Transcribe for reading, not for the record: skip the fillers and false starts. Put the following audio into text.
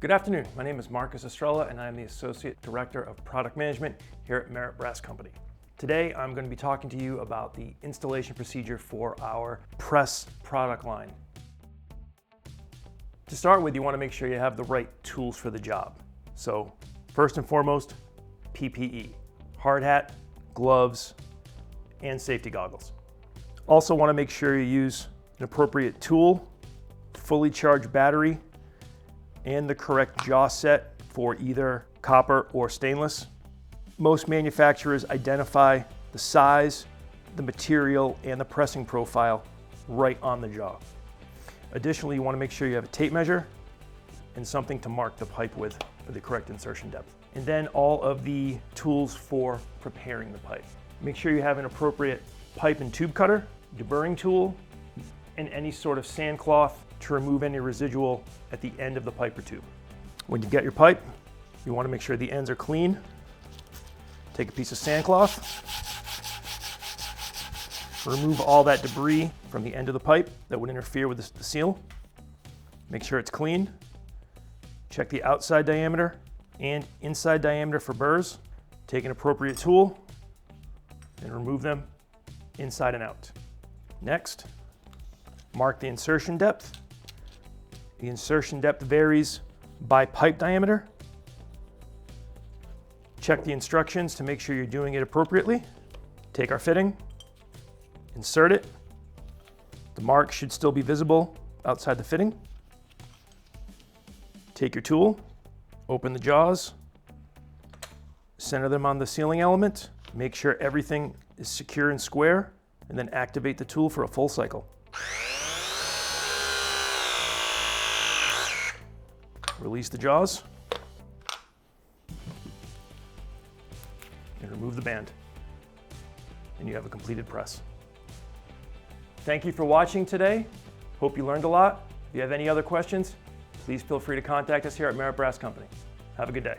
Good afternoon, my name is Marcus Estrella and I am the Associate Director of Product Management here at Merit Brass Company. Today I'm going to be talking to you about the installation procedure for our press product line. To start with, you want to make sure you have the right tools for the job. So first and foremost, PPE, hard hat, gloves, and safety goggles. Also want to make sure you use an appropriate tool, fully charged battery, and the correct jaw set for either copper or stainless. Most manufacturers identify the size, the material, and the pressing profile right on the jaw. Additionally, you want to make sure you have a tape measure and something to mark the pipe with for the correct insertion depth. And then all of the tools for preparing the pipe. Make sure you have an appropriate pipe and tube cutter, deburring tool, and any sort of sand cloth to remove any residual at the end of the pipe or tube. When you get your pipe, you want to make sure the ends are clean. Take a piece of sand cloth, remove all that debris from the end of the pipe that would interfere with the seal. Make sure it's clean. Check the outside diameter and inside diameter for burrs. Take an appropriate tool and remove them inside and out. Next, mark the insertion depth. The insertion depth varies by pipe diameter. Check the instructions to make sure you're doing it appropriately. Take our fitting, insert it. The mark should still be visible outside the fitting. Take your tool, open the jaws, center them on the sealing element, make sure everything is secure and square, and then activate the tool for a full cycle. Release the jaws and remove the band, and you have a completed press. Thank you for watching today. Hope you learned a lot. If you have any other questions, please feel free to contact us here at Merit Brass Company. Have a good day.